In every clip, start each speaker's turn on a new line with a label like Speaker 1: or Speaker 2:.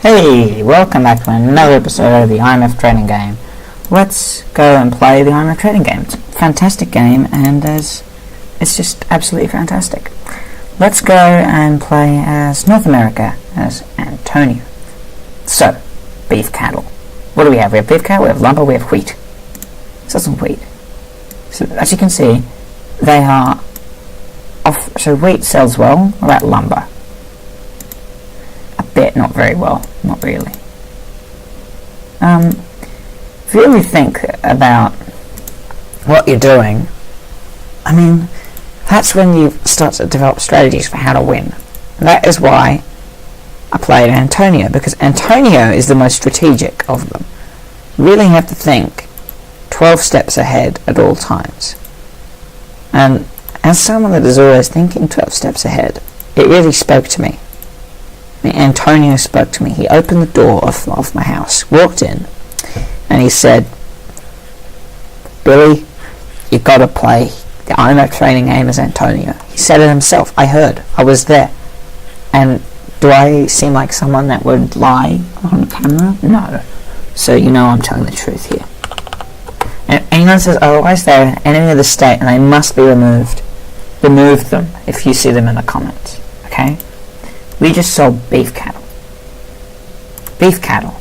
Speaker 1: Hey, welcome back to another episode of the IMF Trading Game. Let's go and play the IMF Trading Game. It's a fantastic game, and it's just absolutely fantastic. Let's go and play as North America, as Antonio. So, beef cattle. What do we have? We have beef cattle, we have lumber, we have wheat. So some wheat. So, as you can see, they are off. So wheat sells well. What about lumber? A bit, not very well. Not really. If you really think about what you're doing, I mean, that's when you start to develop strategies for how to win. And that is why I played Antonio, because Antonio is the most strategic of them. You really have to think 12 steps ahead at all times. And as someone that is always thinking 12 steps ahead, it really spoke to me. Antonio spoke to me. He opened the door of my house, walked in, and he said, "Billy, you've got to play the IMF Trading Game as Antonio." He said it himself. I heard. I was there. And do I seem like someone that would lie on camera? No. So you know I'm telling the truth here. And anyone says otherwise, they're an enemy of the state and they must be removed. Remove them if you see them in the comments. Okay? We just sold beef cattle. Beef cattle.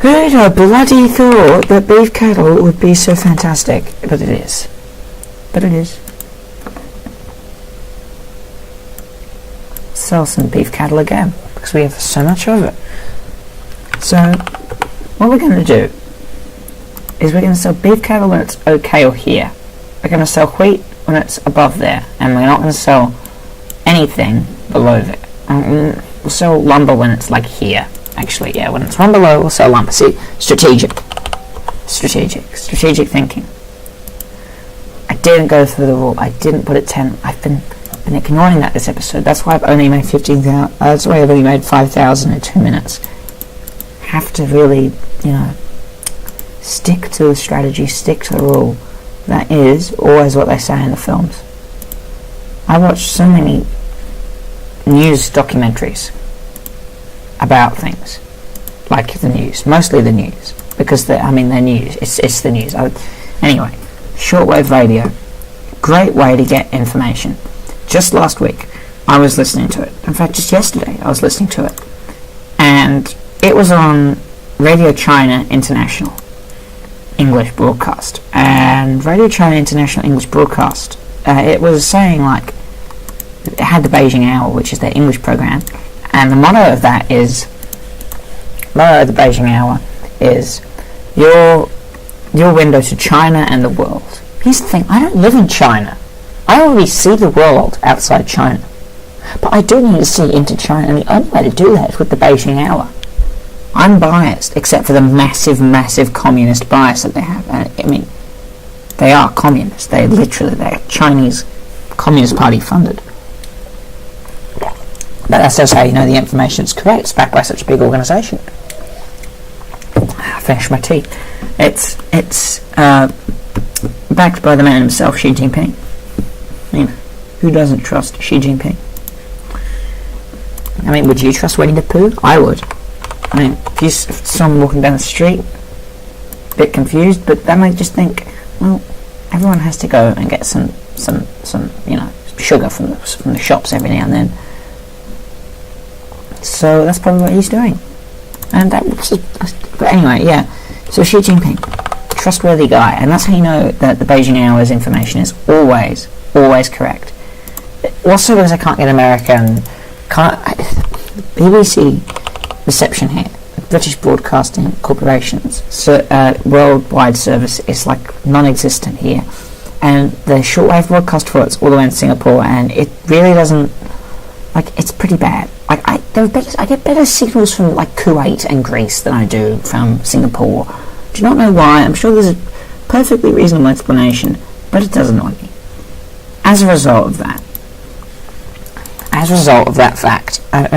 Speaker 1: Who'd have bloody thought that beef cattle would be so fantastic? But it is. But it is. Sell some beef cattle again, because we have so much of it. So, what we're going to do is we're going to sell beef cattle when it's okay or here. We're going to sell wheat when it's above there, and we're not going to sell anything below there. We'll sell lumber when it's like here. Actually, yeah, when it's one below, we'll sell lumber. See, strategic thinking. I didn't go through the rule. I didn't put it 10. I've been ignoring that this episode. That's why I've only made 15,000. That's why I've only made 5,000 in 2 minutes. Have to really, stick to the strategy, stick to the rule. That is always what they say in the films. I watch so many news documentaries about things, like the news, mostly the news, because they're news. It's the news. Anyway, shortwave radio, great way to get information. Just last week, I was listening to it. In fact, just yesterday, I was listening to it, and it was on Radio China International English broadcast. And Radio China International English broadcast, it was saying it had the Beijing Hour, which is their English program, and the motto of the Beijing Hour is your window to China and the world. Here's the thing, I don't live in China. I already see the world outside China. But I do need to see into China, and the only way to do that is with the Beijing Hour. I'm biased, except for the massive communist bias that they have. They are communists. They're Chinese Communist Party funded. But that's just how you know the information is correct. It's backed by such a big organisation. I finished my tea. It's backed by the man himself, Xi Jinping. Who doesn't trust Xi Jinping? Would you trust Winnie the Pooh? I would. If someone walking down the street, a bit confused, but they might just think, well, everyone has to go and get some sugar from the shops every now and then. So that's probably what he's doing. And but anyway, yeah. So Xi Jinping, trustworthy guy, and that's how you know that the Beijing Hour's information is always correct. Also, because I can't get American, BBC reception here, British Broadcasting Corporation's worldwide service is non-existent here, and the shortwave broadcast for it's all the way in Singapore, and it really doesn't. It's pretty bad. I get better signals from Kuwait and Greece than I do from Singapore. Do not know why. I'm sure there's a perfectly reasonable explanation, but it does annoy me. As a result of that fact, I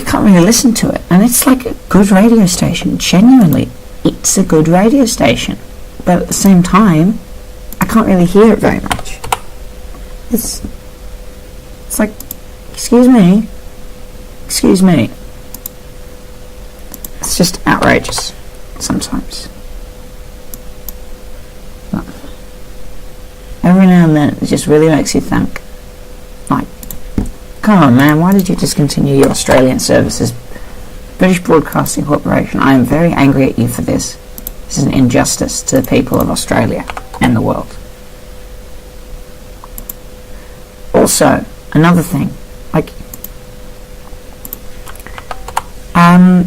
Speaker 1: can't really listen to it, and it's like a good radio station. Genuinely, it's a good radio station, but at the same time, I can't really hear it very much. It's like, excuse me, excuse me. It's just outrageous sometimes. But every now and then it just really makes you think, like, come on man, why did you discontinue your Australian services? British Broadcasting Corporation, I am very angry at you for this. This is an injustice to the people of Australia and the world. Also, another thing, like,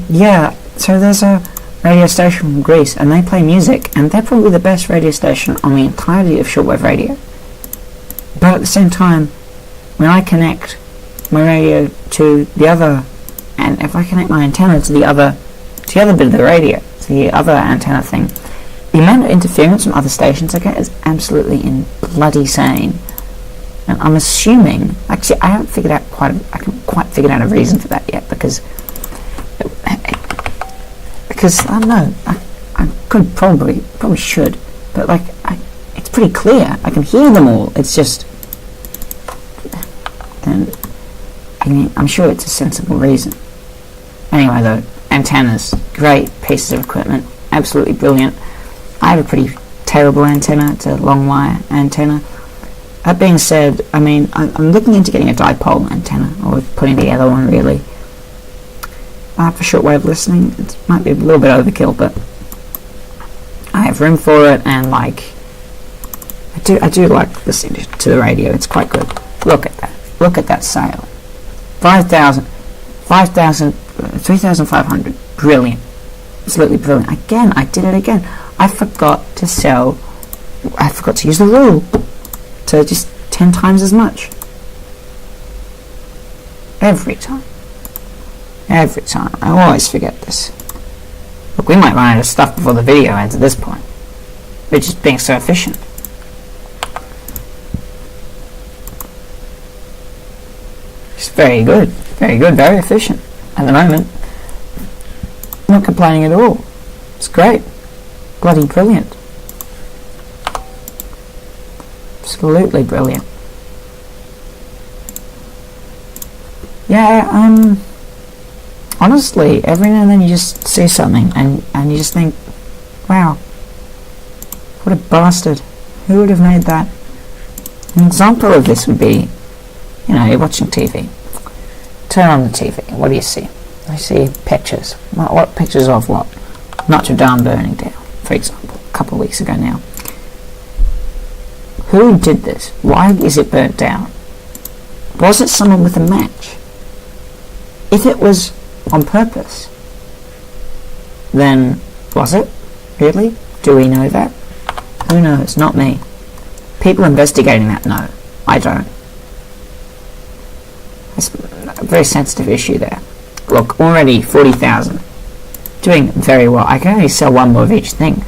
Speaker 1: yeah, so there's a radio station from Greece, and they play music, and they're probably the best radio station on the entirety of shortwave radio. But at the same time, when I connect my radio to the other, and if I connect my antenna to the other bit of the radio, to the other antenna thing, the amount of interference from other stations I get is absolutely insane. And I'm assuming, actually, I haven't quite figured out a reason for that yet, because I don't know, I could probably should, but like, it's pretty clear. I can hear them all. It's just, and I'm sure it's a sensible reason. Anyway, though, antennas, great pieces of equipment, absolutely brilliant. I have a pretty terrible antenna. It's a long wire antenna. That being said, I mean, I'm looking into getting a dipole antenna, or putting together one, really. For shortwave listening, it might be a little bit overkill, but I have room for it, and like, I do like listening to the radio. It's quite good. Look at that. Look at that sale. 3,500. Brilliant. Absolutely brilliant. Again, I did it again. I forgot to use the rule. So just 10 times as much. Every time. I always forget this. Look, we might run out of stuff before the video ends at this point. We're just being so efficient. It's very good, very efficient. At the moment, I'm not complaining at all. It's great. Bloody brilliant. Absolutely brilliant. Yeah, honestly, every now and then you just see something and you just think, wow, what a bastard. Who would have made that? An example of this would be, you're watching TV. Turn on the TV. What do you see? I see pictures. What pictures of what? Notre Dame burning down, for example, a couple of weeks ago now. Who did this? Why is it burnt down? Was it someone with a match? If it was on purpose, then was it? Really? Do we know that? Who knows? Not me. People investigating that know. I don't. It's a very sensitive issue there. Look, already 40,000. Doing very well. I can only sell one more of each thing.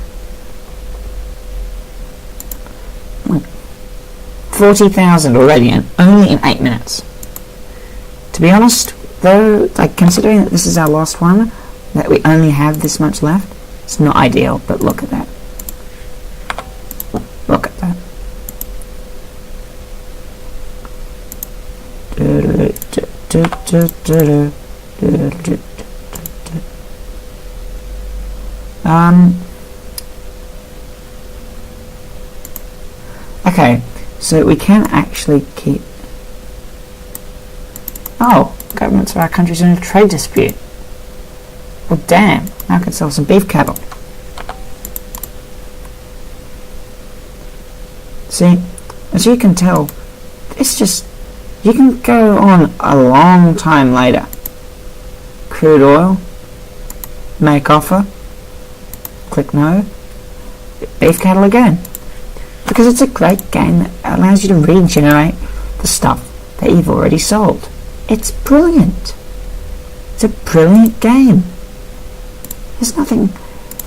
Speaker 1: 40,000 already, and only in 8 minutes. To be honest, though, like, considering that this is our last one, that we only have this much left, it's not ideal, but look at that. Look at that. Okay, so we can actually keep... Oh, governments of our countries are in a trade dispute. Well, damn, now I can sell some beef cattle. See, as you can tell, it's just... You can go on a long time later. Crude oil. Make offer. Click no. Beef cattle again. Because it's a great game that allows you to regenerate the stuff that you've already sold. It's brilliant. It's a brilliant game. There's nothing...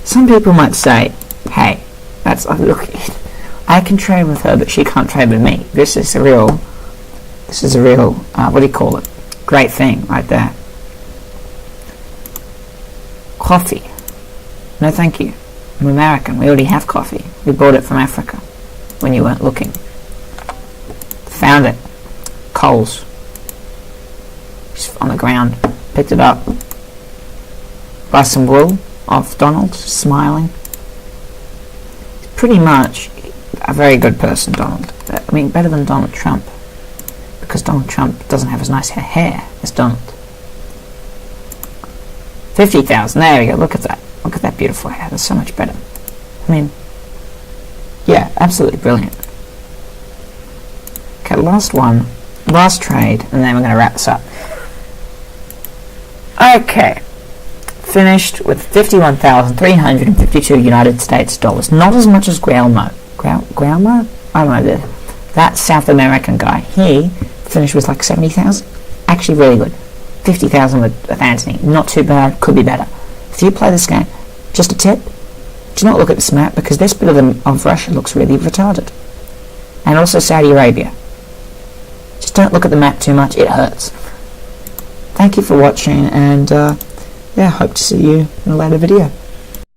Speaker 1: Some people might say, hey, that's... Look, I can trade with her, but she can't trade with me. This is a real, what do you call it? Great thing right there. Coffee. No thank you. I'm American. We already have coffee. We bought it from Africa when you weren't looking. Found it. Coals. Just on the ground. picked it up by some wool of Donald, smiling. He's pretty much a very good person, Donald. I mean, better than Donald Trump, because Donald Trump doesn't have as nice hair as Donald. 50,000, there we go, look at that. Look at that beautiful hair, that's so much better. I mean, yeah, absolutely brilliant. Okay, last one, last trade, and then we're going to wrap this up. Okay, finished with 51,352 United States dollars. Not as much as Guillermo. Guillermo? I don't know, that South American guy. He finished with like 70,000. Actually really good. 50,000 with Anthony. Not too bad, could be better. If you play this game, just a tip, do not look at this map, because this bit of Russia looks really retarded. And also Saudi Arabia. Just don't look at the map too much, it hurts. Thank you for watching, and yeah, hope to see you in a later video.